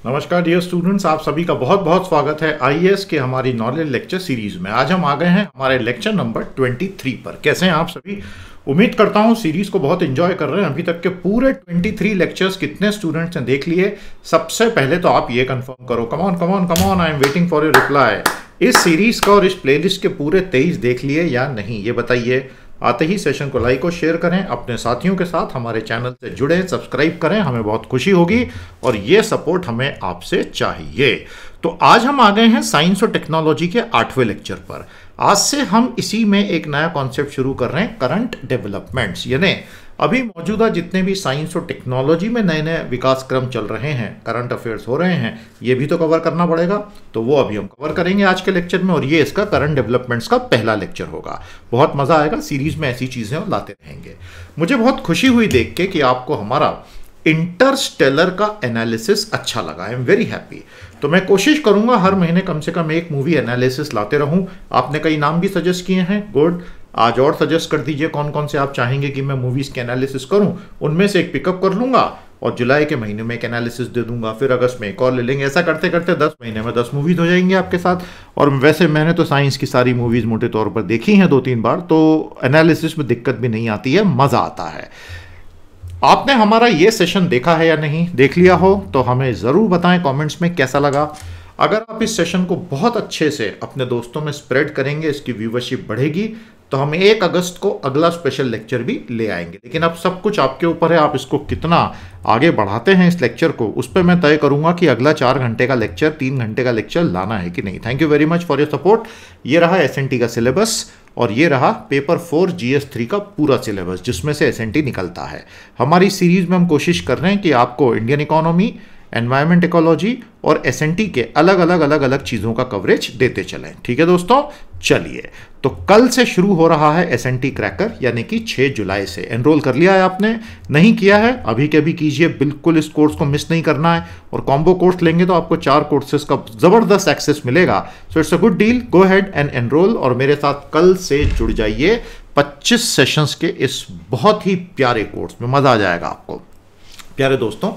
नमस्कार dear students, आप सभी का बहुत बहुत स्वागत है आईएएस के हमारी नॉलेज लेक्चर सीरीज में। आज हम आ गए हैं हमारे लेक्चर नंबर 23 पर। कैसे हैं आप सभी? उम्मीद करता हूं सीरीज को बहुत एंजॉय कर रहे हैं। अभी तक के पूरे 23 लेक्चर्स कितने स्टूडेंट्स ने देख लिए? सबसे पहले तो आप ये कंफर्म करो। Come on, I am waiting for your reply. इस सीरीज का और इस प्लेलिस्ट के पूरे 23 देख लिए या नहीं, ये बताइए। आते ही सेशन को लाइक और शेयर करें, अपने साथियों के साथ हमारे चैनल से जुड़ें, सब्सक्राइब करें, हमें बहुत खुशी होगी और ये सपोर्ट हमें आपसे चाहिए। तो आज हम आ गए हैं साइंस और टेक्नोलॉजी के 8वें लेक्चर पर। आज से हम इसी में एक नया कॉन्सेप्ट शुरू कर रहे हैं, करंट डेवलपमेंट्स। यानी अभी मौजूदा जितने भी साइंस और टेक्नोलॉजी में नए नए विकास क्रम चल रहे हैं, करंट अफेयर्स हो रहे हैं, ये भी तो कवर करना पड़ेगा। तो वो अभी हम कवर करेंगे आज के लेक्चर में और ये इसका करंट डेवलपमेंट्स का पहला लेक्चर होगा। बहुत मजा आएगा, सीरीज में ऐसी चीजें हम लाते रहेंगे। मुझे बहुत खुशी हुई देख के कि आपको हमारा इंटरस्टेलर का एनालिसिस अच्छा लगा। I am very happy. तो मैं कोशिश करूंगा हर महीने कम से कम एक मूवी एनालिसिस लाते रहूं। आपने कई नाम भी सजेस्ट किए हैं, गुड। आज और सजेस्ट कर दीजिए कौन कौन से आप चाहेंगे कि मैं मूवीज के एनालिसिस करूं। उनमें से एक पिकअप कर लूंगा और जुलाई के महीने में एक एनालिसिस दे दूंगा, फिर अगस्त में एक और ले लेंगे। ऐसा करते करते 10 महीने में 10 मूवीज हो जाएंगी आपके साथ। और वैसे मैंने तो साइंस की सारी मूवीज मोटे तौर पर देखी हैं 2-3 बार, तो एनालिसिस में दिक्कत भी नहीं आती है, मजा आता है। आपने हमारा ये सेशन देखा है या नहीं? देख लिया हो तो हमें ज़रूर बताएं कमेंट्स में कैसा लगा। अगर आप इस सेशन को बहुत अच्छे से अपने दोस्तों में स्प्रेड करेंगे, इसकी व्यूवरशिप बढ़ेगी, तो हम 1 अगस्त को अगला स्पेशल लेक्चर भी ले आएंगे। लेकिन अब सब कुछ आपके ऊपर है, आप इसको कितना आगे बढ़ाते हैं इस लेक्चर को, उस पर मैं तय करूंगा कि अगला 4 घंटे का लेक्चर, 3 घंटे का लेक्चर लाना है कि नहीं। Thank you very much for your support. ये रहा एसएनटी का सिलेबस और ये रहा पेपर 4 GS3 का पूरा सिलेबस, जिसमें से एसएनटी निकलता है। हमारी सीरीज में हम कोशिश कर रहे हैं कि आपको इंडियन इकोनॉमी, एनवायरमेंट इकोलॉजी और एसएनटी के अलग अलग चीज़ों का कवरेज देते चलें। ठीक है दोस्तों, चलिए। तो कल से शुरू हो रहा है एसएनटी क्रैकर, यानी कि 6 जुलाई से। एनरोल कर लिया है आपने? नहीं किया है अभी के अभी कीजिए, बिल्कुल इस कोर्स को मिस नहीं करना है। और कॉम्बो कोर्स लेंगे तो आपको 4 कोर्सेज का जबरदस्त एक्सेस मिलेगा। So it's a good deal, go ahead and enrol और मेरे साथ कल से जुड़ जाइए 25 सेशंस के इस बहुत ही प्यारे कोर्स में। मजा आ जाएगा आपको। प्यारे दोस्तों,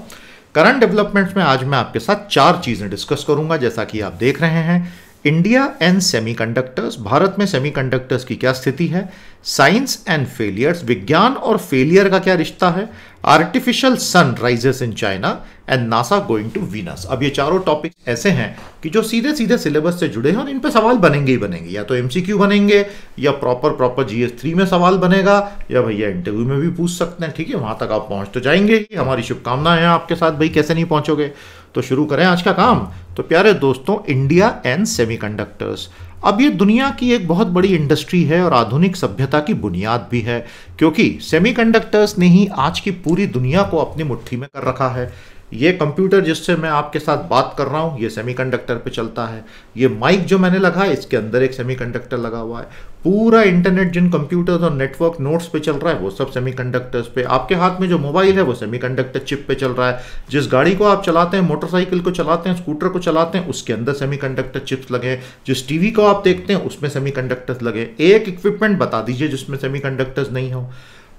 करंट डेवलपमेंट्स में आज मैं आपके साथ 4 चीजें डिस्कस करूंगा। जैसा कि आप देख रहे हैं, इंडिया एंड सेमीकंडक्टर्स, भारत में सेमीकंडक्टर्स की क्या स्थिति है, साइंस एंड फेलियर्स, विज्ञान और फेलियर का क्या रिश्ता है, artificial sun rises in China and NASA going to Venus. अब ये चारों टॉपिक्स ऐसे हैं कि जो सीधे सीधे सिलेबस से जुड़े हैं और इन पे सवाल बनेंगे ही बनेंगे। या तो एमसीक्यू बनेंगे, या प्रॉपर GS3 में सवाल बनेगा, या भैया इंटरव्यू में भी पूछ सकते हैं। ठीक है, वहां तक आप पहुंच तो जाएंगे ही। हमारी शुभकामनाएं हैं आपके साथ, भाई कैसे नहीं पहुंचोगे। तो शुरू करें आज का काम। तो प्यारे दोस्तों, इंडिया एंड सेमीकंडक्टर्स। अब ये दुनिया की एक बहुत बड़ी इंडस्ट्री है और आधुनिक सभ्यता की बुनियाद भी है, क्योंकि सेमीकंडक्टर्स ने ही आज की पूरी दुनिया को अपनी मुट्ठी में कर रखा है। ये कंप्यूटर जिससे मैं आपके साथ बात कर रहा हूँ, ये सेमीकंडक्टर पे चलता है। ये माइक जो मैंने लगा है, इसके अंदर एक सेमीकंडक्टर लगा हुआ है। पूरा इंटरनेट जिन कंप्यूटर्स और नेटवर्क नोड्स पे चल रहा है, वो सब सेमीकंडक्टर्स पे। आपके हाथ में जो मोबाइल है, वो सेमीकंडक्टर चिप पे चल रहा है। जिस गाड़ी को आप चलाते हैं, मोटरसाइकिल को चलाते हैं, स्कूटर को चलाते हैं, उसके अंदर सेमीकंडक्टर चिप्स लगे हैं। जिस टीवी को आप देखते हैं, उसमें सेमीकंडक्टर्स लगे। एक इक्विपमेंट बता दीजिए जिसमें सेमीकंडक्टर्स नहीं हो।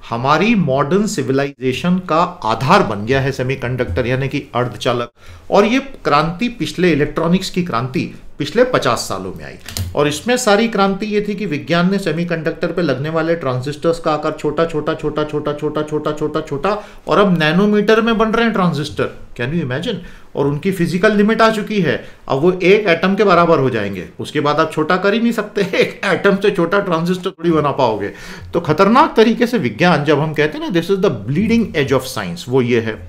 हमारी मॉडर्न सिविलाइजेशन का आधार बन गया है सेमीकंडक्टर, यानी कि अर्धचालक। और ये क्रांति, पिछले इलेक्ट्रॉनिक्स की क्रांति पिछले 50 सालों में आई। और इसमें सारी क्रांति ये थी कि विज्ञान ने सेमीकंडक्टर पे लगने वाले ट्रांजिस्टर्स का आकार छोटा छोटा और अब नैनोमीटर में बन रहे हैं ट्रांजिस्टर। Can you imagine? और उनकी फिजिकल लिमिट आ चुकी है। अब वो एक एटम के बराबर हो जाएंगे, उसके बाद आप छोटा कर ही नहीं सकते। एक एटम से छोटा ट्रांजिस्टर थोड़ी बना पाओगे। तो खतरनाक तरीके से विज्ञान, जब हम कहते हैं ना this is the bleeding edge of science, वो ये है।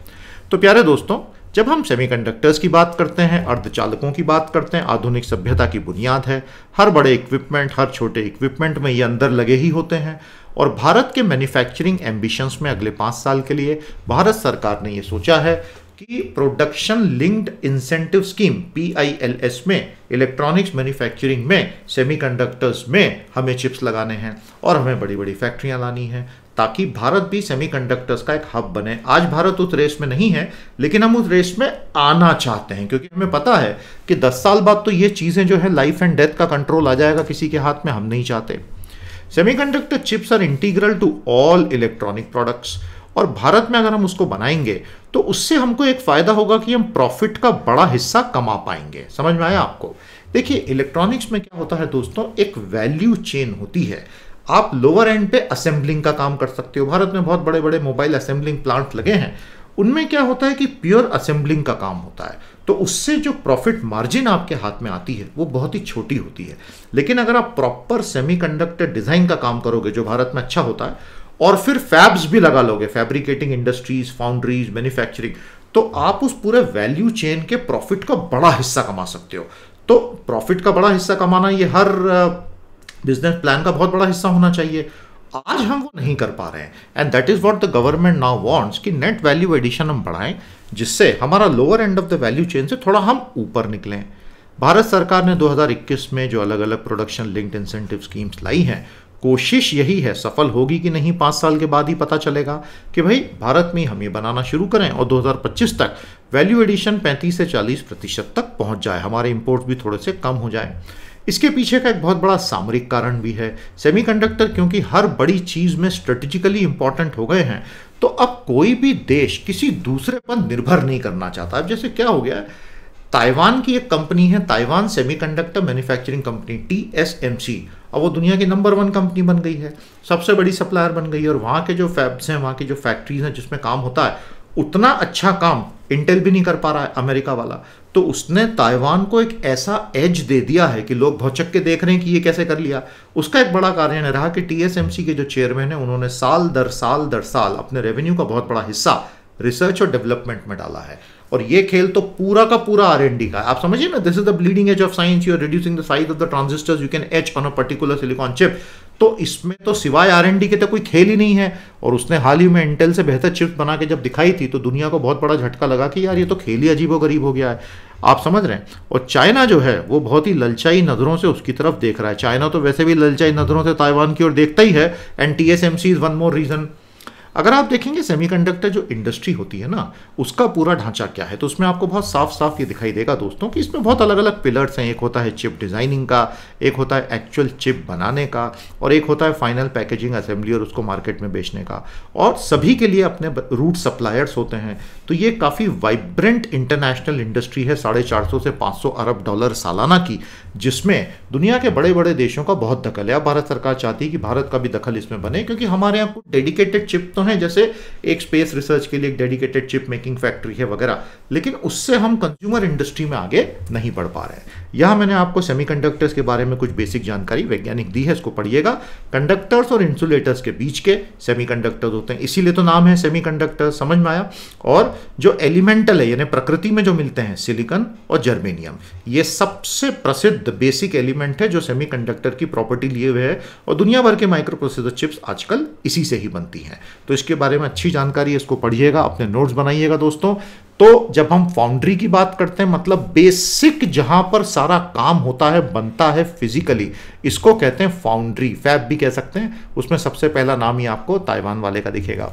तो प्यारे दोस्तों, जब हम सेमीकंडक्टर्स की बात करते हैं, अर्धचालकों की बात करते हैं, आधुनिक सभ्यता की बुनियाद है। हर बड़े इक्विपमेंट, हर छोटे इक्विपमेंट में ये अंदर लगे ही होते हैं। और भारत के मैन्युफैक्चरिंग एम्बिशंस में अगले 5 साल के लिए भारत सरकार ने ये सोचा है कि production linked incentive scheme PILS में इलेक्ट्रॉनिक्स मैन्युफैक्चरिंग में, सेमीकंडक्टर्स में हमें चिप्स लगाने हैं और हमें बड़ी बड़ी फैक्ट्रियां लानी हैं, ताकि भारत भी सेमीकंडक्टर्स का एक हब बने। आज भारत उस रेस में नहीं है, लेकिन हम उस रेस में आना चाहते हैं, क्योंकि हमें पता है कि 10 साल बाद तो ये चीजें जो है, लाइफ एंड डेथ का कंट्रोल आ जाएगा किसी के हाथ में। हम नहीं चाहते। Semiconductor chips are integral to all electronic products. और भारत में अगर हम उसको बनाएंगे तो उससे हमको एक फायदा होगा कि हम प्रॉफिट का बड़ा हिस्सा कमा पाएंगे। समझ में आया आपको? देखिए इलेक्ट्रॉनिक्स में क्या होता है दोस्तों, एक वैल्यू चेन होती है। आप लोअर एंड पे असेंबलिंग का काम कर सकते हो। भारत में बहुत बड़े बड़े मोबाइल असेंबलिंग प्लांट लगे हैं, उनमें क्या होता है कि प्योर असेंबलिंग का काम होता है, तो उससे जो प्रॉफिट मार्जिन आपके हाथ में आती है वो बहुत ही छोटी होती है। लेकिन अगर आप प्रॉपर सेमीकंडक्टर डिजाइन का काम करोगे जो भारत में अच्छा होता है, और फिर फैब्स भी लगा लोगे, फैब्रिकेटिंग इंडस्ट्रीज, फाउंड्रीज, मैन्युफैक्चरिंग, तो आप उस पूरे वैल्यू चेन के प्रॉफिट का बड़ा हिस्सा कमा सकते हो। तो प्रॉफिट का बड़ा हिस्सा कमाना ये हर बिजनेस प्लान का बहुत बड़ा हिस्सा होना चाहिए। आज हम वो नहीं कर पा रहे हैं, and that is what the government now wants कि नेट वैल्यू एडिशन हम बढ़ाएं, जिससे हमारा lower end of the value chain से थोड़ा हम ऊपर निकलें। भारत सरकार ने 2021 में जो अलग अलग प्रोडक्शन लिंक्ड इंसेंटिव स्कीम्स लाई हैं, कोशिश यही है, सफल होगी कि नहीं 5 साल के बाद ही पता चलेगा, कि भाई भारत में हम ये बनाना शुरू करें और 2025 तक वैल्यू एडिशन 35 से 40% तक पहुंच जाए, हमारे इंपोर्ट्स भी थोड़े से कम हो जाए। इसके पीछे का एक बहुत बड़ा सामरिक कारण भी है। सेमीकंडक्टर क्योंकि हर बड़ी चीज में स्ट्रेटेजिकली इंपॉर्टेंट हो गए हैं, तो अब कोई भी देश किसी दूसरे पर निर्भर नहीं करना चाहता। अब जैसे क्या हो गया, ताइवान की एक कंपनी है, Taiwan semiconductor manufacturing company TSMC, अब वो दुनिया की नंबर 1 कंपनी बन गई है, सबसे बड़ी सप्लायर बन गई है। और वहाँ के जो फैब्स हैं, वहाँ की जो फैक्ट्रीज हैं जिसमें काम होता है, उतना अच्छा काम इंटेल भी नहीं कर पा रहा है, अमेरिका वाला। तो उसने ताइवान को एक ऐसा एज दे दिया है कि लोग भौचक के देख रहे हैं कि ये कैसे कर लिया। उसका एक बड़ा कारण रहा कि TSMC के जो चेयरमैन है, उन्होंने साल दर साल अपने रेवेन्यू का बहुत बड़ा हिस्सा रिसर्च और डेवलपमेंट में डाला है। और ये खेल तो पूरा का पूरा R&D का है। आप समझिए ना, this is the bleeding edge of science, you are reducing the size of the transistors you can etch on a particular silicon chip. तो इसमें तो सिवाय R&D के तो कोई खेल ही नहीं है। और उसने हाल ही में इंटेल से बेहतर चिप्स बना के जब दिखाई थी, तो दुनिया को बहुत बड़ा झटका लगा कि यार ये तो खेल ही अजीबोगरीब हो गया है। आप समझ रहे हैं? और चाइना जो है वो बहुत ही ललचाई नजरों से उसकी तरफ देख रहा है। चाइना तो वैसे भी ललचाई नजरों से ताइवान की ओर देखता ही है, and TSMC is one more reason. अगर आप देखेंगे सेमीकंडक्टर जो इंडस्ट्री होती है ना, उसका पूरा ढांचा क्या है, तो उसमें आपको बहुत साफ साफ ये दिखाई देगा दोस्तों कि इसमें बहुत अलग अलग पिलर्स हैं। एक होता है चिप डिजाइनिंग का, एक होता है एक्चुअल चिप बनाने का, और एक होता है फाइनल पैकेजिंग, असेंबली और उसको मार्केट में बेचने का। और सभी के लिए अपने रूट सप्लायर्स होते हैं। तो ये काफ़ी वाइब्रेंट इंटरनेशनल इंडस्ट्री है, 450 से 500 अरब डॉलर सालाना की, जिसमें दुनिया के बड़े बड़े देशों का बहुत दखल है। अब भारत सरकार चाहती है कि भारत का भी दखल इसमें बने, क्योंकि हमारे यहाँ कुछ डेडिकेटेड चिप तो हैं, जैसे एक स्पेस रिसर्च के लिए एक डेडिकेटेड चिप मेकिंग फैक्ट्री है वगैरह, लेकिन उससे हम कंज्यूमर इंडस्ट्री में आगे नहीं बढ़ पा रहे हैं। यहां मैंने आपको सेमीकंडक्टर्स के बारे में कुछ बेसिक जानकारी वैज्ञानिक दी है, इसको पढ़िएगा। कंडक्टर्स और इंसुलेटर्स के बीच के सेमीकंडक्टर्स होते हैं, इसीलिए तो नाम है सेमीकंडक्टर। समझ में आया? और जो एलिमेंटल है, यानी प्रकृति में जो मिलते हैं, सिलिकॉन और जर्मेनियम, ये सबसे प्रसिद्ध बेसिक एलिमेंट है जो सेमीकंडक्टर की प्रॉपर्टी लिए हुए है। और दुनिया भर के माइक्रो प्रोसेसर चिप्स आजकल इसी से ही बनती हैं। तो इसके बारे में अच्छी जानकारी है, इसको पढ़िएगा, अपने नोट्स बनाइएगा दोस्तों। तो जब हम फाउंड्री की बात करते हैं, मतलब बेसिक जहां पर सारा काम होता है, बनता है फिजिकली, इसको कहते हैं फाउंड्री, फैब भी कह सकते हैं। उसमें सबसे पहला नाम ही आपको ताइवान वाले का दिखेगा।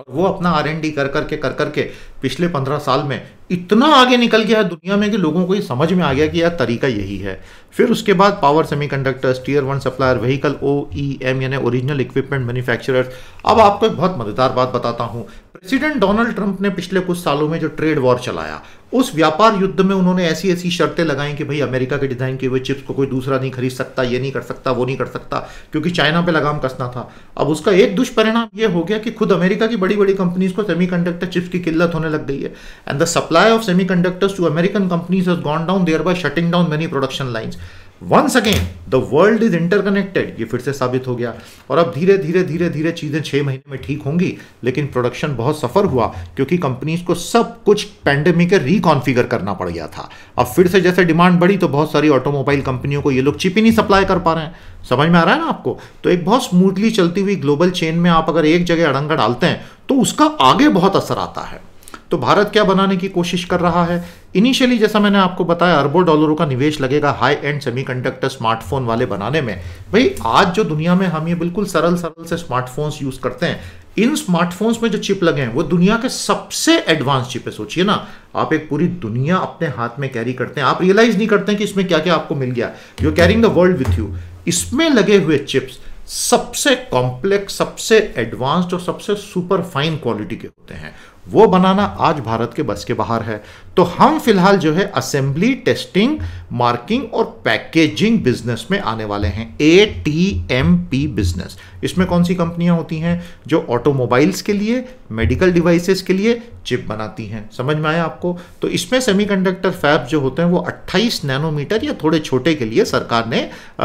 वो अपना R&D कर करके पिछले 15 साल में इतना आगे निकल गया है दुनिया में कि लोगों को ये समझ में आ गया कि यार तरीका यही है। फिर उसके बाद power semiconductors, tier 1 supplier, vehicle OEM यानी ओरिजिनल इक्विपमेंट मैन्युफैक्चरर्स। अब आपको एक बहुत मजेदार बात बताता हूं। प्रेसिडेंट डोनाल्ड ट्रंप ने पिछले कुछ सालों में जो ट्रेड वॉर चलाया, उस व्यापार युद्ध में उन्होंने ऐसी ऐसी शर्तें लगाई कि भाई अमेरिका के डिजाइन किए हुए चिप्स को कोई दूसरा नहीं खरीद सकता, ये नहीं कर सकता, वो नहीं कर सकता, क्योंकि चाइना पे लगाम कसना था। अब उसका एक दुष्परिणाम ये हो गया कि खुद अमेरिका की बड़ी बड़ी कंपनीज को सेमीकंडक्टर चिप्स की किल्लत होने लग गई है, and the supply of semiconductors to American companies has gone down, thereby shutting down many production lines. Once again the world is interconnected, ये फिर से साबित हो गया। और अब धीरे धीरे चीजें 6 महीने में ठीक होंगी, लेकिन प्रोडक्शन बहुत सफर हुआ, क्योंकि कंपनीज को सब कुछ पैंडेमिक के रिकॉन्फिगर करना पड़ गया था। अब फिर से जैसे डिमांड बढ़ी, तो बहुत सारी ऑटोमोबाइल कंपनियों को ये लोग चिप ही नहीं सप्लाई कर पा रहे हैं। समझ में आ रहा है ना आपको? तो एक बहुत स्मूथली चलती हुई ग्लोबल चेन में आप अगर एक जगह अड़ंगा डालते हैं, तो उसका आगे बहुत असर आता है। तो भारत क्या बनाने की कोशिश कर रहा है? इनिशियली जैसा मैंने आपको बताया, अरबों डॉलरों का निवेश लगेगा हाई एंड सेमीकंडक्टर स्मार्टफोन वाले बनाने में। भाई आज जो दुनिया में हम ये बिल्कुल सरल से स्मार्टफोन्स यूज करते हैं, इन स्मार्टफोन्स में जो चिप लगे हैं वो दुनिया के सबसे एडवांस चिप है। सोचिए ना, आप एक पूरी दुनिया अपने हाथ में कैरी करते हैं, आप रियलाइज नहीं करते हैं कि इसमें क्या क्या आपको मिल गया। You are carrying the world with you. इसमें लगे हुए चिप्स सबसे कॉम्प्लेक्स, सबसे एडवांस्ड और सबसे सुपर फाइन क्वालिटी के होते हैं। वो बनाना आज भारत के बस के बाहर है। तो हम फिलहाल जो है असेंबली, टेस्टिंग, मार्किंग और पैकेजिंग बिजनेस में आने वाले हैं, ATMP बिजनेस। इसमें कौन सी कंपनियां होती हैं? जो ऑटोमोबाइल्स के लिए, मेडिकल डिवाइसेस के लिए चिप बनाती हैं। समझ में आया आपको? तो इसमें सेमीकंडक्टर फैब्स जो होते हैं वो 28 नैनोमीटर या थोड़े छोटे के लिए सरकार ने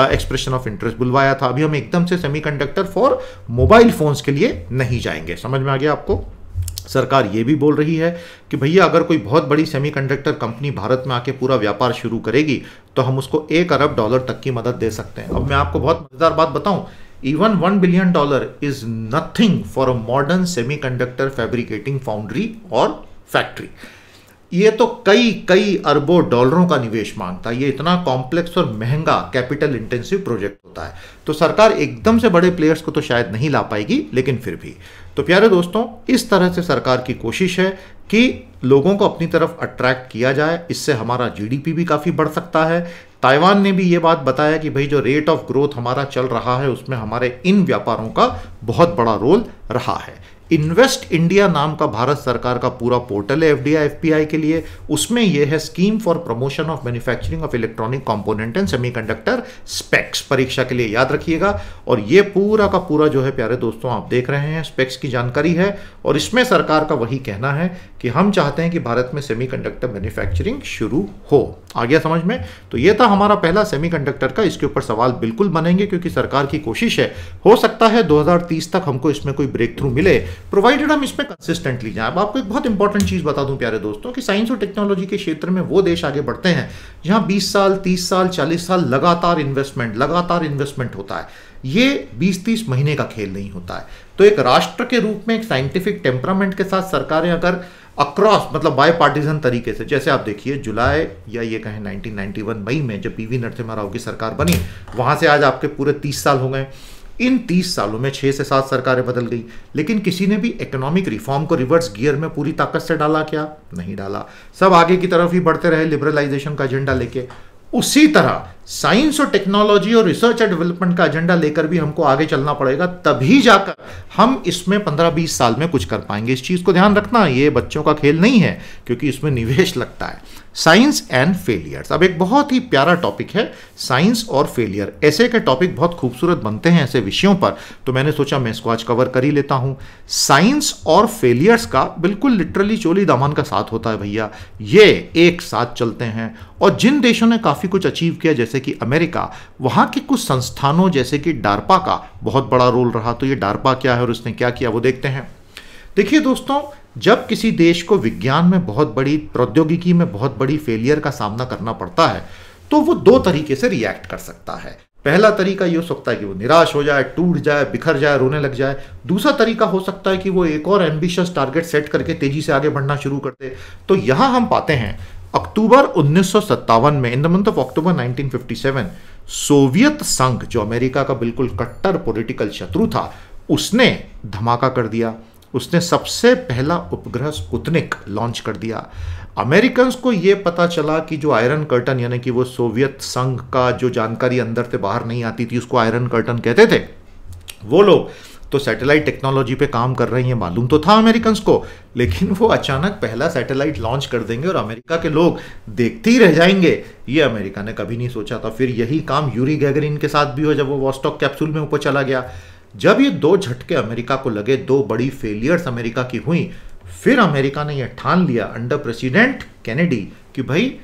एक्सप्रेशन ऑफ इंटरेस्ट बुलवाया था। अभी हम एकदम से सेमीकंडक्टर फॉर मोबाइल फोन्स के लिए नहीं जाएंगे। समझ में आ गया आपको? सरकार ये भी बोल रही है कि भैया अगर कोई बहुत बड़ी सेमीकंडक्टर कंपनी भारत में आके पूरा व्यापार शुरू करेगी तो हम उसको $1 अरब तक की मदद दे सकते हैं। अब मैं आपको बहुत मजेदार बात बताऊं, even $1 billion is nothing for a modern semiconductor fabricating foundry और फैक्ट्री। ये तो कई अरबों डॉलरों का निवेश मांगता है। ये इतना कॉम्प्लेक्स और महंगा कैपिटल इंटेंसिव प्रोजेक्ट होता है, तो सरकार एकदम से बड़े प्लेयर्स को तो शायद नहीं ला पाएगी, लेकिन फिर भी। तो प्यारे दोस्तों, इस तरह से सरकार की कोशिश है कि लोगों को अपनी तरफ अट्रैक्ट किया जाए। इससे हमारा GDP भी काफ़ी बढ़ सकता है। ताइवान ने भी ये बात बताया कि भाई जो रेट ऑफ ग्रोथ हमारा चल रहा है उसमें हमारे इन व्यापारों का बहुत बड़ा रोल रहा है। इन्वेस्ट इंडिया नाम का भारत सरकार का पूरा पोर्टल है FDI FPI के लिए। उसमें यह है scheme for promotion of manufacturing of electronic component and semiconductor specs. परीक्षा के लिए याद रखिएगा। और ये पूरा का पूरा जो है प्यारे दोस्तों आप देख रहे हैं स्पेक्स की जानकारी है। और इसमें सरकार का वही कहना है कि हम चाहते हैं कि भारत में सेमीकंडक्टर मैन्युफैक्चरिंग शुरू हो। आ गया समझ में? तो ये था हमारा पहला सेमीकंडक्टर का। इसके ऊपर सवाल बिल्कुल बनेंगे क्योंकि सरकार की कोशिश है, हो सकता है 2030 तक हमको इसमें कोई ब्रेक थ्रू मिले, प्रोवाइडेड हम इसमें कंसिस्टेंटली जाएं। अब आपको एक बहुत इंपॉर्टेंट चीज बता दूं प्यारे दोस्तों कि साइंस और टेक्नोलॉजी के क्षेत्र में वो देश आगे बढ़ते हैं जहां 20 साल, 30 साल, 40 साल लगातार इन्वेस्टमेंट होता है। ये 20-30 महीने का खेल नहीं होता है। तो एक राष्ट्र के रूप में एक साइंटिफिक टेम्परामेंट के साथ सरकारें अगर अक्रॉस मतलब बाय पार्टीजन तरीके से, जैसे आप देखिए जुलाई या ये कहें 1991 मई में जब PV नरसिम्हा राव की सरकार बनी, वहां से आज आपके पूरे 30 साल हो गए। इन 30 सालों में 6 से 7 सरकारें बदल गई, लेकिन किसी ने भी इकोनॉमिक रिफॉर्म को रिवर्स गियर में पूरी ताकत से डाला क्या? नहीं डाला। सब आगे की तरफ ही बढ़ते रहे लिबरलाइजेशन का एजेंडा लेके। उसी तरह साइंस और टेक्नोलॉजी और रिसर्च एंड डेवलपमेंट का एजेंडा लेकर भी हमको आगे चलना पड़ेगा, तभी जाकर हम इसमें 15-20 साल में कुछ कर पाएंगे। इस चीज को ध्यान रखना, ये बच्चों का खेल नहीं है क्योंकि इसमें निवेश लगता है। साइंस एंड फेलियर्स अब एक बहुत ही प्यारा टॉपिक है, साइंस और फेलियर। ऐसे के टॉपिक बहुत खूबसूरत बनते हैं ऐसे विषयों पर, तो मैंने सोचा मैं इसको आज कवर कर ही लेता हूं। साइंस और फेलियर्स का बिल्कुल लिटरली चोली दामन का साथ होता है भैया, ये एक साथ चलते हैं। और जिन देशों ने काफी कुछ अचीव किया जैसे कि अमेरिका, वहां के कुछ संस्थानों जैसे कि डार्पा का बहुत बड़ा रोल रहा। तो ये डार्पा क्या है और उसने क्या किया वो देखते हैं। देखिए दोस्तों, जब किसी देश को विज्ञान में बहुत बड़ी, प्रौद्योगिकी में बहुत बड़ी फेलियर का सामना करना पड़ता है तो वो दो तरीके से रिएक्ट कर सकता है। पहला तरीका ये हो सकता है कि वो निराश हो जाए, टूट जाए, बिखर जाए, रोने लग जाए। दूसरा तरीका हो सकता है कि वो एक और एम्बिशियस टारगेट सेट करके तेजी से आगे बढ़ना शुरू कर दे। तो यहां हम पाते हैं अक्टूबर 1957 में, in the month of October 1957, Soviet संघ जो अमेरिका का बिल्कुल कट्टर पॉलिटिकल शत्रु था, उसने धमाका कर दिया। उसने सबसे पहला उपग्रह स्पुतनिक लॉन्च कर दिया। अमेरिकन्स को यह पता चला कि जो आयरन कर्टन, यानी कि वो सोवियत संघ का जो जानकारी अंदर से बाहर नहीं आती थी उसको आयरन कर्टन कहते थे, वो लोग तो सैटेलाइट टेक्नोलॉजी पे काम कर रही हैं, मालूम तो था अमेरिकन्स को। लेकिन वो अचानक पहला सैटेलाइट लॉन्च कर देंगे और अमेरिका के लोग देखते ही रह जाएंगे, ये अमेरिका ने कभी नहीं सोचा था। फिर यही काम यूरी गैगरिन के साथ भी हुआ जब वो वॉस्टॉक कैप्सूल में ऊपर चला गया। जब ये दो झटके अमेरिका को लगे, दो बड़ी फेलियर्स अमेरिका की हुई, फिर अमेरिका ने यह ठान लिया अंडर प्रेसिडेंट केनेडी कि भाई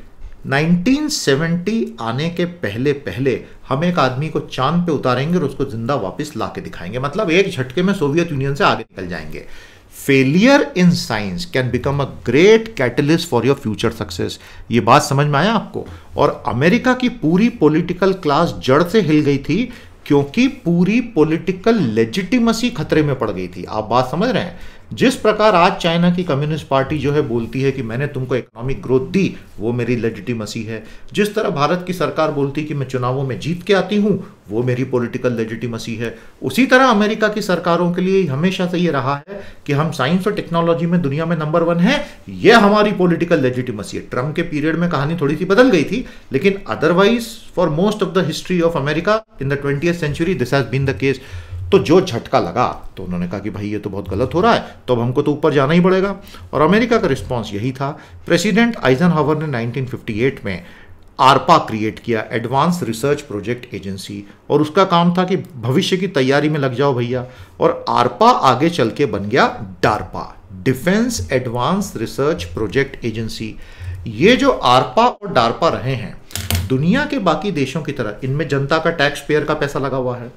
1970 आने के पहले पहले हम एक आदमी को चांद पे उतारेंगे और उसको जिंदा वापस ला के दिखाएंगे। मतलब एक झटके में सोवियत यूनियन से आगे निकल जाएंगे। Failure in science can become a great catalyst for your future success. ये बात समझ में आया आपको? और अमेरिका की पूरी पॉलिटिकल क्लास जड़ से हिल गई थी क्योंकि पूरी पॉलिटिकल लेजिटिमेसी खतरे में पड़ गई थी। आप बात समझ रहे हैं? जिस प्रकार आज चाइना की कम्युनिस्ट पार्टी जो है बोलती है कि मैंने तुमको इकोनॉमिक ग्रोथ दी, वो मेरी लेजिटिमेसी है। जिस तरह भारत की सरकार बोलती है कि मैं चुनावों में जीत के आती हूं, वो मेरी पॉलिटिकल लेजिटिमेसी है। उसी तरह अमेरिका की सरकारों के लिए हमेशा से ये रहा है कि हम साइंस और टेक्नोलॉजी में दुनिया में नंबर 1 है, ये हमारी पॉलिटिकल लेजिटिमेसी है। ट्रम्प के पीरियड में कहानी थोड़ी सी बदल गई थी, लेकिन otherwise for most of the history of America in the 20th century this has been the case. तो जो झटका लगा तो उन्होंने कहा कि भाई ये तो बहुत गलत हो रहा है, तो अब हमको तो ऊपर जाना ही पड़ेगा। और अमेरिका का रिस्पॉन्स यही था। प्रेसिडेंट आइजनहावर ने 1958 में आरपा क्रिएट किया, एडवांस रिसर्च प्रोजेक्ट एजेंसी, और उसका काम था कि भविष्य की तैयारी में लग जाओ भैया। और आरपा आगे चल के बन गया DARPA, defence advance research project agency. ये जो आरपा और डारपा रहे हैं, दुनिया के बाकी देशों की तरह इनमें जनता का टैक्स पेयर का पैसा लगा हुआ है,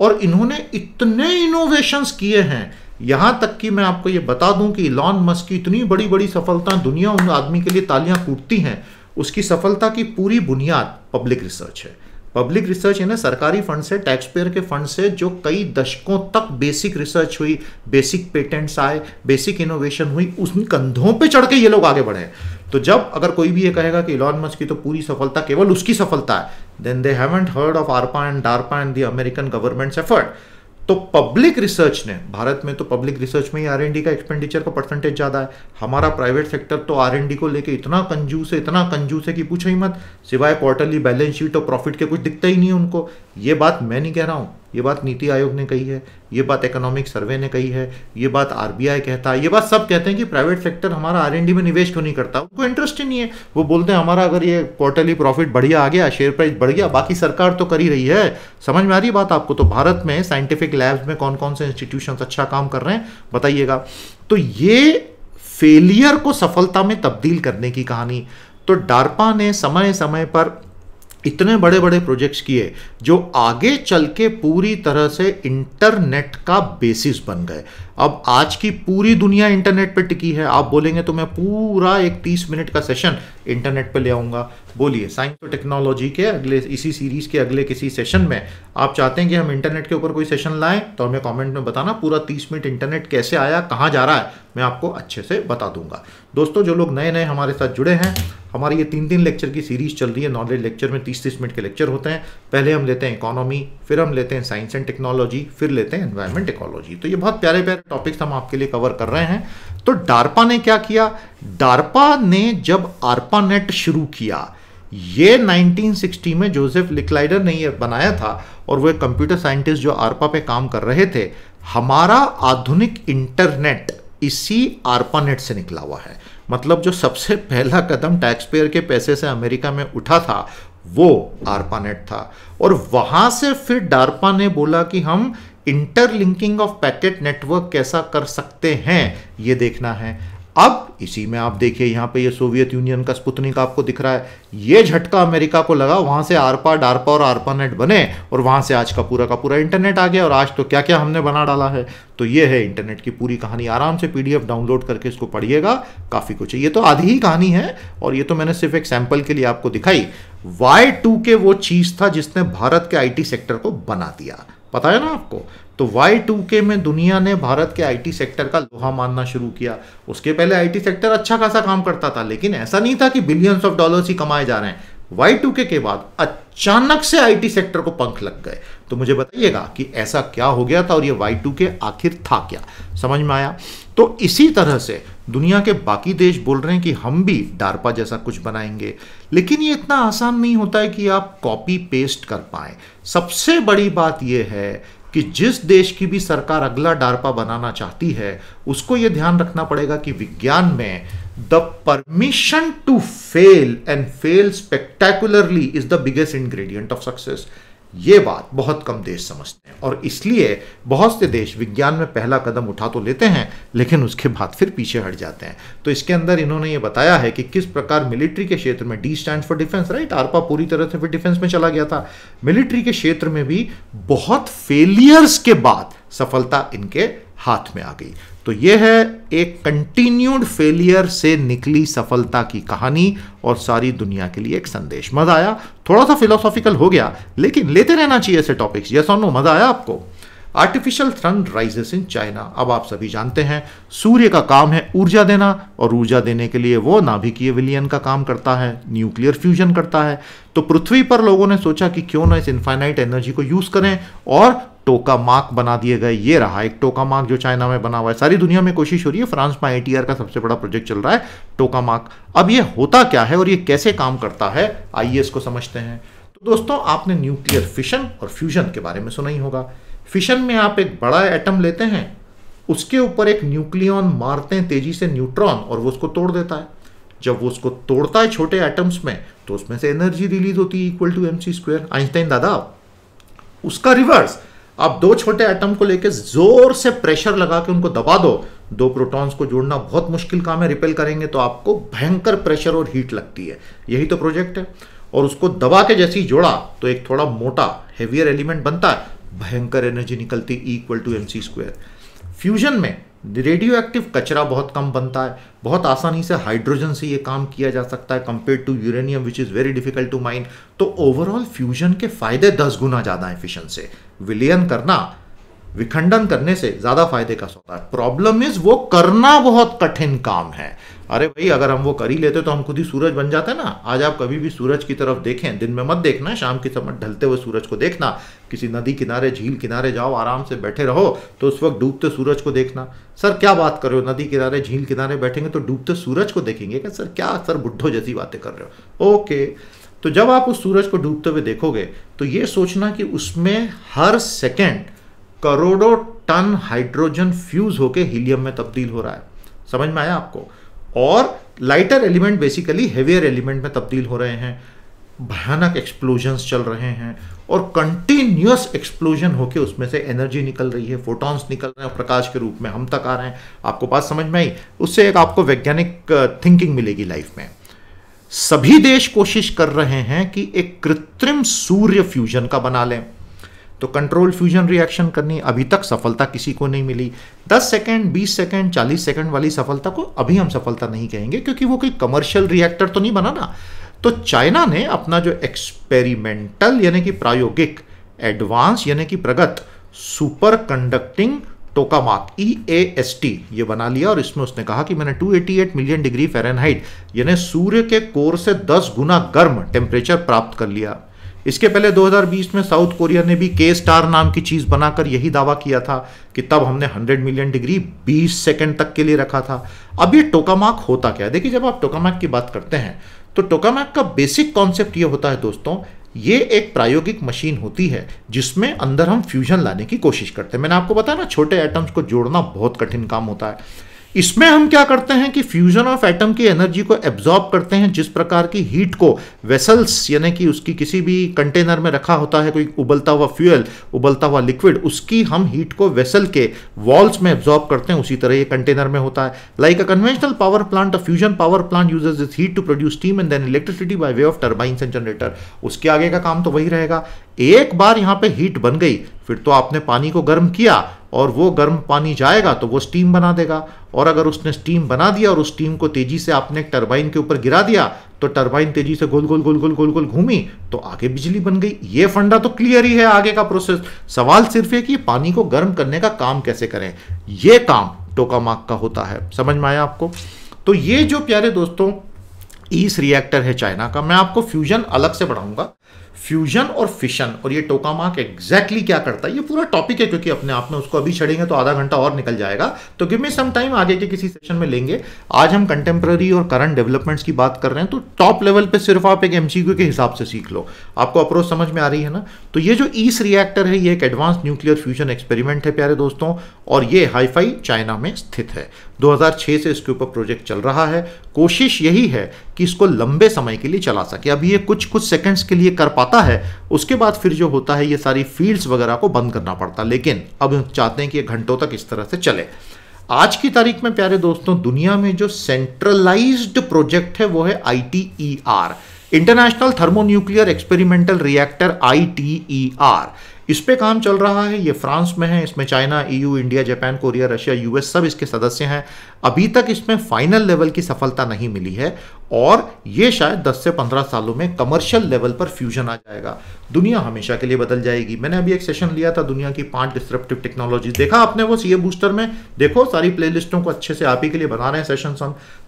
और इन्होंने इतने इनोवेशंस किए हैं। यहां तक कि मैं आपको ये बता दूं कि इलॉन मस्क की इतनी बड़ी बड़ी सफलता, दुनिया उन आदमी के लिए तालियां कूटती हैं। उसकी सफलता की पूरी बुनियाद पब्लिक रिसर्च है। पब्लिक रिसर्च है ना, सरकारी फंड से, टैक्स पेयर के फंड से जो कई दशकों तक बेसिक रिसर्च हुई, बेसिक पेटेंट्स आए, बेसिक इनोवेशन हुई, उन कंधों पे चढ़ के ये लोग आगे बढ़े। तो जब अगर कोई भी ये कहेगा कि इलॉन मस्क की तो पूरी सफलता केवल उसकी सफलता है, then they haven't heard of ARPA and DARPA and the American government's effort. तो पब्लिक रिसर्च ने, भारत में तो पब्लिक रिसर्च में ही आरएनडी का एक्सपेंडिचर का परसेंटेज ज़्यादा है। हमारा प्राइवेट सेक्टर तो आरएनडी को लेके इतना कंजूस है कि पूछो ही मत। सिवाय क्वार्टरली बैलेंस शीट और प्रॉफिट के कुछ दिखता ही नहीं है उनको। ये बात मैं नहीं कह रहा हूँ, ये बात नीति आयोग ने कही है, ये बात इकोनॉमिक सर्वे ने कही है, ये बात आरबीआई कहता है, ये बात सब कहते हैं कि प्राइवेट सेक्टर हमारा आरएनडी में निवेश क्यों नहीं करता। उनको इंटरेस्ट ही नहीं है। वो बोलते हैं हमारा अगर ये क्वार्टरली प्रॉफिट बढ़िया आ गया, शेयर प्राइस बढ़ गया, बाकी सरकार तो कर ही रही है। समझ में आ रही बात आपको? तो भारत में साइंटिफिक लैब्स में कौन कौन से इंस्टीट्यूशंस अच्छा काम कर रहे हैं बताइएगा। तो ये फेलियर को सफलता में तब्दील करने की कहानी। तो डारपा ने समय समय पर इतने बड़े बड़े प्रोजेक्ट्स किए जो आगे चल के पूरी तरह से इंटरनेट का बेसिस बन गए। अब आज की पूरी दुनिया इंटरनेट पे टिकी है। आप बोलेंगे तो मैं पूरा एक 30 मिनट का सेशन इंटरनेट पे ले आऊँगा। बोलिए, साइंस और टेक्नोलॉजी के अगले, इसी सीरीज़ के अगले किसी सेशन में आप चाहते हैं कि हम इंटरनेट के ऊपर कोई सेशन लाएं, तो हमें कमेंट में बताना। पूरा 30 मिनट इंटरनेट कैसे आया, कहाँ जा रहा है, मैं आपको अच्छे से बता दूंगा। दोस्तों, जो लोग नए नए हमारे साथ जुड़े हैं, हमारी ये 3 लेक्चर की सीरीज चल रही है। नॉलेज लेक्चर में 30-30 मिनट के लेक्चर होते हैं। पहले हम लेते हैं इकोनॉमी, फिर हम लेते हैं साइंस एंड टेक्नोलॉजी, फिर लेते हैं एनवायरमेंट इकोलॉजी। तो ये बहुत प्यारे प्यारे टॉपिक्स हम आपके लिए कवर कर रहे हैं। तो डारपा ने क्या किया? डारपा ने जब आरपानेट शुरू किया, ये 1960 में जोसेफ लिकलाइडर ने ये बनाया था, और वो एक कंप्यूटर साइंटिस्ट जो आरपा पे काम कर रहे थे। हमारा आधुनिक इंटरनेट इसी आरपानेट से निकला हुआ है। मतलब जो सबसे पहला कदम टैक्स पेयर के पैसे से अमेरिका में उठा था, वो आरपानेट था। और वहां से फिर डारपा ने बोला कि हम इंटरलिंकिंग ऑफ पैकेट नेटवर्क कैसा कर सकते हैं, ये देखना है। अब इसी में आप देखिए, यहाँ पे ये सोवियत यूनियन का स्पुतनिक आपको दिख रहा है। ये झटका अमेरिका को लगा, वहां से आरपा, डारपा और आरपानेट बने, और वहां से आज का पूरा इंटरनेट आ गया। और आज तो क्या क्या हमने बना डाला है। तो ये है इंटरनेट की पूरी कहानी। आराम से पीडीएफ डाउनलोड करके इसको पढ़िएगा, काफी कुछ है। ये तो आधी ही कहानी है, और ये तो मैंने सिर्फ एक सैंपल के लिए आपको दिखाई। Y2K वो चीज था जिसने भारत के आईटी सेक्टर को बना दिया, पता है ना आपको। तो Y2K में दुनिया ने भारत के आईटी सेक्टर का लोहा मानना शुरू किया। उसके पहले आईटी सेक्टर अच्छा खासा काम करता था, लेकिन ऐसा नहीं था कि बिलियंस ऑफ डॉलर्स ही कमाए जा रहे हैं। Y2K के बाद अचानक से आईटी सेक्टर को पंख लग गए। तो मुझे बताइएगा कि ऐसा क्या हो गया था, और ये Y2K आखिर था क्या, समझ में आया? तो इसी तरह से दुनिया के बाकी देश बोल रहे हैं कि हम भी डारपा जैसा कुछ बनाएंगे, लेकिन ये इतना आसान नहीं होता है कि आप कॉपी पेस्ट कर पाएं। सबसे बड़ी बात यह है कि जिस देश की भी सरकार अगला डारपा बनाना चाहती है, उसको यह ध्यान रखना पड़ेगा कि विज्ञान में the permission to fail and fail spectacularly is the biggest ingredient of success. ये बात बहुत कम देश समझते हैं, और इसलिए बहुत से देश विज्ञान में पहला कदम उठा तो लेते हैं, लेकिन उसके बाद फिर पीछे हट जाते हैं। तो इसके अंदर इन्होंने ये बताया है कि किस प्रकार मिलिट्री के क्षेत्र में, D stand for defence, right, आरपा पूरी तरह से फिर डिफेंस में चला गया था। मिलिट्री के क्षेत्र में भी बहुत फेलियर्स के बाद सफलता इनके हाथ में आ गई। तो यह है एक कंटिन्यूड फेलियर से निकली सफलता की कहानी, और सारी दुनिया के लिए एक संदेश। मजा आया? थोड़ा सा फिलोसॉफिकल हो गया, लेकिन लेते रहना चाहिए ऐसे टॉपिक्स। यस और नो? मजा आया आपको? Artificial sun rises in China. अब आप सभी जानते हैं सूर्य का काम है ऊर्जा देना, और ऊर्जा देने के लिए वो नाभिकीय विलयन का काम करता है, न्यूक्लियर फ्यूजन करता है। तो पृथ्वी पर लोगों ने सोचा कि क्यों ना इस इनफाइनाइट एनर्जी को यूज करें, और टोकामाक बना दिए गए। ये रहा एक टोकामाक जो चाइना में बना हुआ है। सारी दुनिया में कोशिश हो रही है, फ्रांस में ITR का सबसे बड़ा प्रोजेक्ट चल रहा है टोकामाक। अब ये होता क्या है और ये कैसे काम करता है, आइए इसको समझते हैं। तो दोस्तों, आपने न्यूक्लियर फिशन और फ्यूजन के बारे में सुना ही होगा। फिशन में आप एक बड़ा एटम लेते हैं, उसके ऊपर एक न्यूक्लियन मारते हैं तेजी से न्यूट्रॉन, और वो उसको तोड़ देता है। जब वो उसको तोड़ता है छोटे एटम्स में, तो उसमें से एनर्जी रिलीज होती है इक्वल टू mc²। आइंस्टाइन दादा, उसका रिवर्स, आप दो छोटे एटम को लेकर जोर से प्रेशर लगा के उनको दबा दो प्रोटॉन्स को जोड़ना बहुत मुश्किल काम है, रिपेल करेंगे तो आपको भयंकर प्रेशर और हीट लगती है। यही तो प्रोजेक्ट है। और उसको दबा के जैसे ही जोड़ा तो एक थोड़ा मोटा हेवियर एलिमेंट बनता है, भयंकर एनर्जी निकलती इक्वल टू mc²। फ्यूजन में रेडियो एक्टिव कचरा बहुत कम बनता है, बहुत आसानी से हाइड्रोजन से ये काम किया जा सकता है compare to uranium which is very difficult to mine. तो ओवरऑल फ्यूजन के फायदे 10 गुना ज्यादा है फिशन से। विलयन करना, विखंडन करने से ज्यादा फायदे का होता है। प्रॉब्लम इज वो करना बहुत कठिन काम है। अरे भाई, अगर हम वो कर ही लेते तो हम खुद ही सूरज बन जाते ना। आज आप कभी भी सूरज की तरफ देखें, दिन में मत देखना, शाम की समय ढलते हुए सूरज को देखना। किसी नदी किनारे, झील किनारे जाओ, आराम से बैठे रहो, तो उस वक्त डूबते सूरज को देखना। सर क्या बात कर रहे हो, नदी किनारे झील किनारे बैठेंगे तो डूबते सूरज को देखेंगे क्या? सर क्या सर बुड्ढो जैसी बातें कर रहे हो। ओके, तो जब आप उस सूरज को डूबते हुए देखोगे तो ये सोचना कि उसमें हर सेकेंड करोड़ों टन हाइड्रोजन फ्यूज होकर हीलियम में तब्दील हो रहा है। समझ में आया आपको? और lighter element basically heavier element में तब्दील हो रहे हैं। भयानक एक्सप्लोजन्स चल रहे हैं और कंटिन्यूअस एक्सप्लोजन होके उसमें से एनर्जी निकल रही है, फोटॉन्स निकल रहे हैं प्रकाश के रूप में, हम तक आ रहे हैं। आपको बात समझ में आई? उससे एक आपको वैज्ञानिक थिंकिंग मिलेगी लाइफ में। सभी देश कोशिश कर रहे हैं कि एक कृत्रिम सूर्य फ्यूजन का बना लें, तो कंट्रोल फ्यूजन रिएक्शन करनी। अभी तक सफलता किसी को नहीं मिली। 10 सेकंड, 20 सेकंड, 40 सेकंड वाली सफलता को अभी हम सफलता नहीं कहेंगे, क्योंकि वो कोई कमर्शियल रिएक्टर तो नहीं बना ना। तो चाइना ने अपना जो एक्सपेरिमेंटल यानी कि प्रायोगिक, एडवांस यानी कि प्रगत सुपर कंडक्टिंग टोकामाक EAST ये बना लिया, और इसमें उसने कहा कि मैंने 288 मिलियन डिग्री फ़ारेनहाइट यानी सूर्य के कोर से 10 गुना गर्म टेम्परेचर प्राप्त कर लिया। इसके पहले 2020 में साउथ कोरिया ने भी K-STAR नाम की चीज बनाकर यही दावा किया था कि तब हमने 100 मिलियन डिग्री 20 सेकंड तक के लिए रखा था। अब ये टोकामाक होता क्या है? देखिए, जब आप टोकामाक की बात करते हैं तो टोकामाक का बेसिक कॉन्सेप्ट ये होता है दोस्तों, ये एक प्रायोगिक मशीन होती है जिसमें अंदर हम फ्यूजन लाने की कोशिश करते हैं। मैंने आपको बताया ना, छोटे एटम्स को जोड़ना बहुत कठिन काम होता है। इसमें हम क्या करते हैं कि फ्यूजन ऑफ एटम की एनर्जी को एब्जॉर्ब करते हैं। जिस प्रकार की हीट को वेसल्स यानी कि उसकी किसी भी कंटेनर में रखा होता है कोई उबलता हुआ फ्यूल, उबलता हुआ लिक्विड, उसकी हम हीट को वेसल के वॉल्स में एब्जॉर्ब करते हैं, उसी तरह ये कंटेनर में होता है। Like a conventional power plant, a fusion power plant uses this heat to produce steam and then electricity by way of turbines and generator. उसके आगे का काम तो वही रहेगा। एक बार यहां पे हीट बन गई, फिर तो आपने पानी को गर्म किया और वो गर्म पानी जाएगा तो वो स्टीम बना देगा। और अगर उसने स्टीम बना दिया और उस स्टीम को तेजी से आपने एक टरबाइन के ऊपर गिरा दिया तो टरबाइन तेजी से गोल गोल गोल गोल गोल गोल घूमी तो आगे बिजली बन गई। ये फंडा तो क्लियर ही है आगे का प्रोसेस। सवाल सिर्फ है कि पानी को गर्म करने का काम कैसे करें। ये काम टोकामाक का होता है। समझ में आया आपको? तो ये जो प्यारे दोस्तों ईस रिएक्टर है चाइना का, मैं आपको फ्यूजन अलग से बढ़ाऊंगा, फ्यूजन और फिशन, और ये टोकामाक एग्जैक्टली क्या करता है ये पूरा टॉपिक है, क्योंकि अपने आप में उसको अभी छड़ेंगे तो आधा घंटा और निकल जाएगा। तो गिव मी सम टाइम, आगे के किसी सेशन में लेंगे। आज हम कंटेम्प्रेरी और करंट डेवलपमेंट्स की बात कर रहे हैं, तो टॉप लेवल पे सिर्फ आप एक एमसीक्यू के हिसाब से सीख लो। आपको अप्रोच समझ में आ रही है ना? तो ये जो ईस रिएक्टर है ये एक एडवांस न्यूक्लियर फ्यूजन एक्सपेरिमेंट है प्यारे दोस्तों, और ये हाईफाई चाइना में स्थित है। 2006 से इसके ऊपर प्रोजेक्ट चल रहा है। कोशिश यही है कि इसको लंबे समय के लिए चला सके। अभी ये कुछ सेकंड्स के लिए कर पाता है, उसके बाद फिर जो होता है ये सारी फील्ड्स वगैरह को बंद करना पड़ता है, लेकिन अब हम चाहते हैं कि ये घंटों तक इस तरह से चले। आज की तारीख में प्यारे दोस्तों दुनिया में जो सेंट्रलाइज्ड प्रोजेक्ट है वो है ITER, international thermonuclear experimental reactor, ITER। इस पे काम चल रहा है। ये फ्रांस में है। इसमें China, EU, India, Japan, Korea, Russia, US सब इसके सदस्य हैं। अभी तक इसमें फाइनल लेवल की सफलता नहीं मिली है और ये शायद 10 से 15 सालों में कमर्शियल लेवल पर फ्यूजन आ जाएगा। दुनिया हमेशा के लिए बदल जाएगी। मैंने अभी एक सेशन लिया था दुनिया की 5 डिस्ट्रप्टिव टेक्नोलॉजी, देखा आपने वो CA बूस्टर में? देखो सारी प्लेलिस्टों को अच्छे से आप ही के लिए बना रहे हैं सेशन।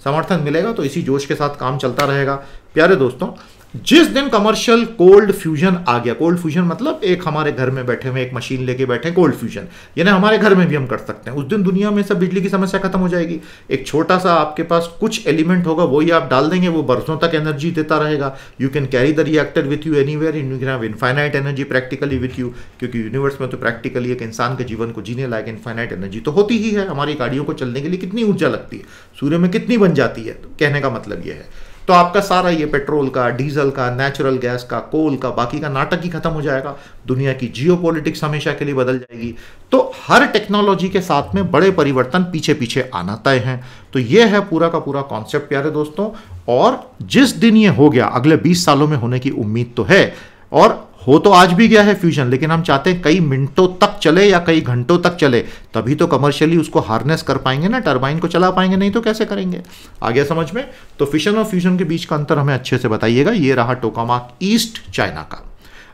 समर्थन मिलेगा तो इसी जोश के साथ काम चलता रहेगा। प्यारे दोस्तों जिस दिन कमर्शियल कोल्ड फ्यूजन आ गया, कोल्ड फ्यूजन मतलब एक हमारे घर में बैठे हुए एक मशीन लेके बैठे कोल्ड फ्यूजन, यानी हमारे घर में भी हम कर सकते हैं, उस दिन दुनिया में सब बिजली की समस्या खत्म हो जाएगी। एक छोटा सा आपके पास कुछ एलिमेंट होगा, वही आप डाल देंगे, वो बरसों तक एनर्जी देता रहेगा। You can carry the reactor with you anywhere, you can have infinite energy practically with you, क्योंकि यूनिवर्स में तो प्रैक्टिकली एक इंसान के जीवन को जीने लायक इनफाइनाइट एनर्जी तो होती ही है। हमारी गाड़ियों को चलने के लिए कितनी ऊर्जा लगती है, सूर्य में कितनी बन जाती है, तो कहने का मतलब ये है। तो आपका सारा ये पेट्रोल का, डीजल का, नेचुरल गैस का, कोल का, बाकी का नाटक ही खत्म हो जाएगा। दुनिया की जियोपॉलिटिक्स हमेशा के लिए बदल जाएगी। तो हर टेक्नोलॉजी के साथ में बड़े परिवर्तन पीछे पीछे आना तय है। तो ये है पूरा का पूरा कॉन्सेप्ट प्यारे दोस्तों। और जिस दिन ये हो गया, अगले 20 सालों में होने की उम्मीद तो है, और हो तो आज भी गया है फ्यूजन, लेकिन हम चाहते हैं कई मिनटों तक चले या कई घंटों तक चले, तभी तो कमर्शियली उसको हार्नेस कर पाएंगे ना, टरबाइन को चला पाएंगे, नहीं तो कैसे करेंगे। आ गया समझ में। तो फिशन और फ्यूजन के बीच का अंतर हमें अच्छे से बताइएगा। ये रहा टोकामाक ईस्ट चाइना का।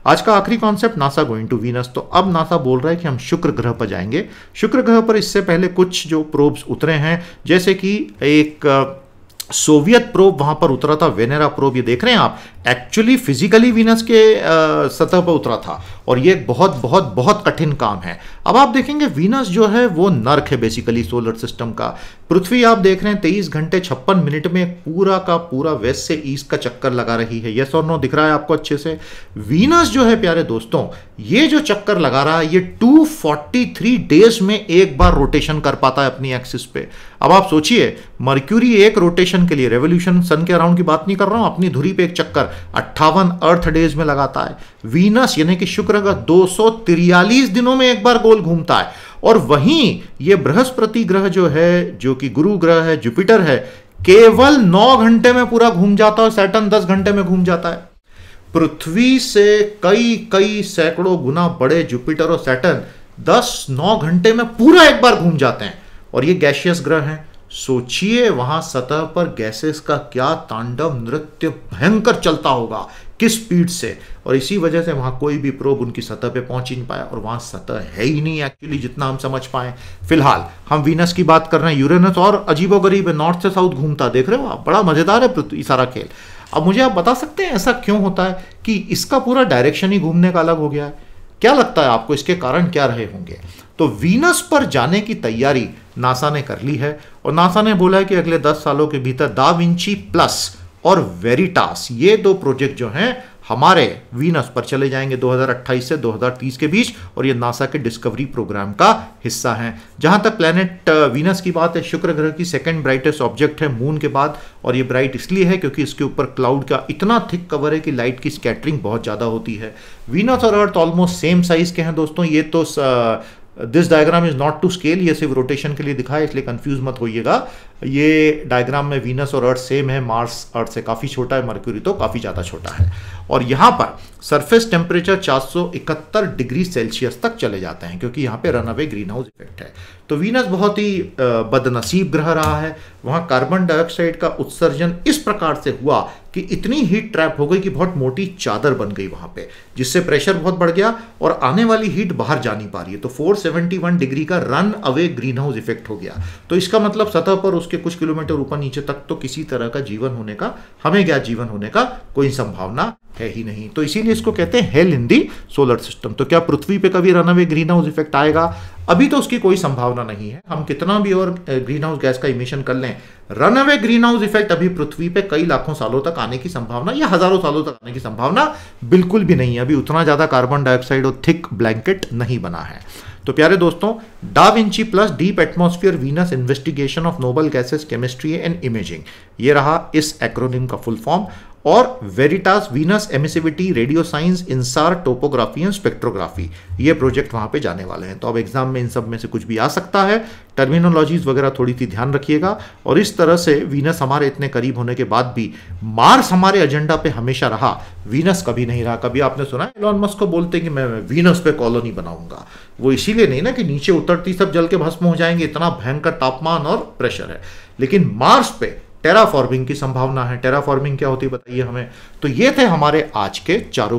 आज का आखिरी concept, NASA going to Venus. तो अब नासा बोल रहा है कि हम शुक्र ग्रह पर जाएंगे। शुक्र ग्रह पर इससे पहले कुछ जो प्रोब्स उतरे हैं, जैसे कि एक सोवियत प्रोब वहां पर उतरा था, वेनेरा प्रोब, ये देख रहे हैं आप, एक्चुअली फिजिकली वीनस के सतह पर उतरा था, और ये एक बहुत बहुत बहुत कठिन काम है। अब आप देखेंगे वीनस जो है वो नर्क है बेसिकली सोलर सिस्टम का। पृथ्वी आप देख रहे हैं 23 घंटे 56 मिनट में पूरा का पूरा वेस्ट से ईस्ट का चक्कर लगा रही है। यस और नो दिख रहा है आपको अच्छे से। वीनस जो है प्यारे दोस्तों, ये जो चक्कर लगा रहा है, ये 243 डेज में एक बार रोटेशन कर पाता है अपनी एक्सिस पे। अब आप सोचिए, मर्क्यूरी एक रोटेशन के लिए, रेवोल्यूशन सन के अराउंड की बात नहीं कर रहा हूं, अपनी धुरी पे एक चक्कर 58 अर्थ डेज में लगाता है। वीनस यानी कि शुक्र ग्रह 243 दिनों में एक बार गोल घूमता है। और वहीं ये बृहस्पति ग्रह जो है, जो कि गुरु ग्रह है, जुपिटर है, केवल 9 घंटे में पूरा घूम जाता है, और सैटर्न 10 घंटे में घूम जाता है। पृथ्वी से कई कई सैकड़ों गुना बड़े जुपिटर और सैटर्न 9 घंटे में पूरा एक बार घूम जाते हैं, और ये गैसियस ग्रह हैं। सोचिए वहां सतह पर गैसेस का क्या तांडव नृत्य भयंकर चलता होगा, किस स्पीड से। और इसी वजह से वहां कोई भी प्रोब उनकी सतह पे पहुंच ही नहीं पाया, और वहां सतह है ही नहीं एक्चुअली, जितना हम समझ पाए। फिलहाल हम वीनस की बात कर रहे हैं। यूरेनस और अजीबोगरीब है, नॉर्थ से साउथ घूमता, देख रहे हो आप, बड़ा मजेदार है सारा खेल। अब मुझे आप बता सकते हैं ऐसा क्यों होता है कि इसका पूरा डायरेक्शन ही घूमने का अलग हो गया है? क्या लगता है आपको, इसके कारण क्या रहे होंगे? तो वीनस पर जाने की तैयारी नासा ने कर ली है, और नासा ने बोला है कि अगले 10 सालों के भीतर दा विंची प्लस और वेरिटास, ये 2 प्रोजेक्ट जो हैं हमारे वीनस पर चले जाएंगे 2028 से 2030 के बीच, और ये नासा के डिस्कवरी प्रोग्राम का हिस्सा हैं। जहां तक प्लैनेट वीनस की बात है, शुक्र ग्रह की सेकंड ब्राइटेस्ट ऑब्जेक्ट है मून के बाद, और ये ब्राइट इसलिए है क्योंकि इसके ऊपर क्लाउड का इतना थिक कवर है कि लाइट की स्कैटरिंग बहुत ज़्यादा होती है। वीनस और अर्थ ऑलमोस्ट सेम साइज के हैं दोस्तों। ये तो this diagram is not to scale, ये सिर्फ रोटेशन के लिए दिखा है, इसलिए कंफ्यूज मत होइएगा। ये डायग्राम में वीनस और अर्थ सेम है, मार्स अर्थ से काफ़ी छोटा है, मर्क्यूरी तो काफ़ी ज़्यादा छोटा है। और यहाँ पर सरफेस टेम्परेचर 471 डिग्री सेल्सियस तक चले जाते हैं, क्योंकि यहाँ पे रनअवे ग्रीन हाउस इफेक्ट है। तो वीनस बहुत ही बदनसीब ग्रह रहा है। वहाँ कार्बन डाइऑक्साइड का उत्सर्जन इस प्रकार से हुआ कि इतनी हीट ट्रैप हो गई कि बहुत मोटी चादर बन गई वहाँ पे, जिससे प्रेशर बहुत बढ़ गया और आने वाली हीट बाहर जा नहीं पा रही है। तो 471 डिग्री का run away green house effect हो गया। तो इसका मतलब सतह पर उसके कुछ किलोमीटर ऊपर नीचे तक तो किसी तरह का जीवन होने का, हमें ज्ञात जीवन होने का कोई संभावना है ही नहीं। तो इसीलिए इसको कहते हैं हेल इन दी सोलर सिस्टम। तो क्या पृथ्वी पे कभी रनअवे ग्रीन हाउस इफेक्ट आएगा? अभी तो उसकी कोई संभावना नहीं है। हम कितना भी और ग्रीन हाउस गैस का इमिशन कर लें, रनअवे ग्रीन हाउस इफेक्ट अभी पृथ्वी पे कई लाखों सालों तक आने की संभावना या हजारों सालों तक आने की संभावना बिल्कुल भी नहीं है। अभी उतना ज्यादा कार्बन डाइऑक्साइड और थिक ब्लैंकेट नहीं बना है। तो प्यारे दोस्तों, Da Vinci plus deep atmosphere Venus investigation of noble gases chemistry and imaging, ये रहा इस एक्रोनिम का फुल फॉर्म। और Veritas Venus emissivity radio science InSAR topography and spectrography, ये प्रोजेक्ट वहां पे जाने वाले हैं। तो अब एग्जाम में इन सब में से कुछ भी आ सकता है, टर्मिनोलॉजीज वगैरह थोड़ी सी ध्यान रखिएगा। और इस तरह से वीनस हमारे इतने करीब होने के बाद भी मार्स हमारे एजेंडा पे हमेशा रहा, वीनस कभी नहीं रहा। कभी आपने सुना एलोन मस्क को बोलते कि मैं वीनस पे कॉलोनी बनाऊंगा? वो इसीलिए नहीं ना कि नीचे उतरती सब जल के भस्म हो जाएंगे, इतना भयंकर तापमान और प्रेशर है। लेकिन मार्स पे टेराफॉर्मिंग की संभावना है। टेराफॉर्मिंग क्या होती है बताइए हमें। तो ये थे हमारे आज के चारों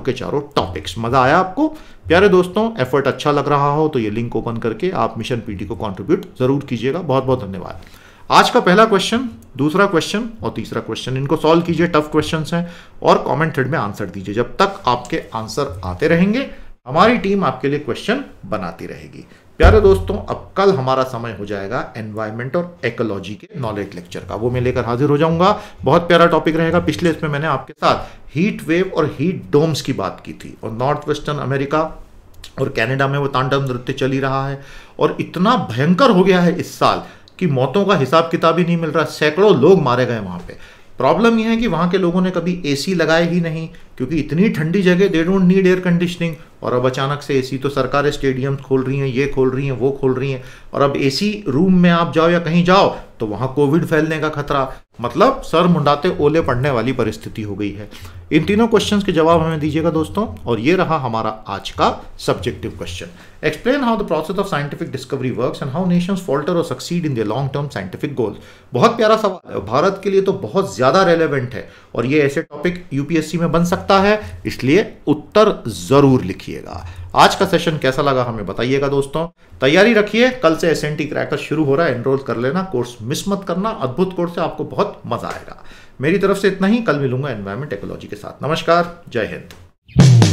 टॉपिक्स। मजा आया आपको? प्यारे दोस्तों, एफर्ट अच्छा लग रहा हो तो ये लिंक ओपन करके आप मिशन पीटी को कंट्रीब्यूट जरूर कीजिएगा। बहुत बहुत धन्यवाद। आज का पहला क्वेश्चन, दूसरा क्वेश्चन और तीसरा क्वेश्चन, इनको सॉल्व कीजिए। टफ क्वेश्चंस हैं और कमेंट थ्रेड में आंसर दीजिए। जब तक आपके आंसर आते रहेंगे हमारी टीम आपके लिए क्वेश्चन बनाती रहेगी। प्यारे दोस्तों, अब कल हमारा समय हो जाएगा एनवायरमेंट और इकोलॉजी के नॉलेज लेक्चर का, वो मैं लेकर हाजिर हो जाऊंगा। बहुत प्यारा टॉपिक रहेगा। पिछले इसमें मैंने आपके साथ हीट वेव और हीट डोम्स की बात की थी, और नॉर्थ वेस्टर्न अमेरिका और कनाडा में वो तांडव नृत्य चल ही रहा है, और इतना भयंकर हो गया है इस साल कि मौतों का हिसाब किताब ही नहीं मिल रहा। सैकड़ों लोग मारे गए वहां पे। प्रॉब्लम यह है कि वहां के लोगों ने कभी एसी लगाए ही नहीं, क्योंकि इतनी ठंडी जगह they don't need air conditioning. और अब अचानक से एसी, तो सरकारें स्टेडियम खोल रही हैं, ये खोल रही हैं, वो खोल रही हैं, और अब एसी रूम में आप जाओ या कहीं जाओ तो वहां कोविड फैलने का खतरा। मतलब सर मुंडाते ओले पड़ने वाली परिस्थिति हो गई है। इन तीनों क्वेश्चंस के जवाब हमें दीजिएगा दोस्तों, और ये रहा हमारा आज का subjective question. Explain how the process of scientific discovery works and how nations falter or succeed in their long term scientific goals. बहुत प्यारा सवाल है, भारत के लिए तो बहुत ज्यादा रेलेवेंट है, और ये ऐसे टॉपिक यूपीएससी में बन सकता है, इसलिए उत्तर जरूर लिखिएगा। आज का सेशन कैसा लगा हमें बताइएगा दोस्तों। तैयारी रखिए, कल से एसएनटी क्रैकर शुरू हो रहा है, एनरोल कर लेना, कोर्स मिस मत करना। अद्भुत कोर्स है, आपको बहुत मजा आएगा। मेरी तरफ से इतना ही, कल मिलूंगा एनवायरमेंट इकोलॉजी के साथ। नमस्कार, जय हिंद।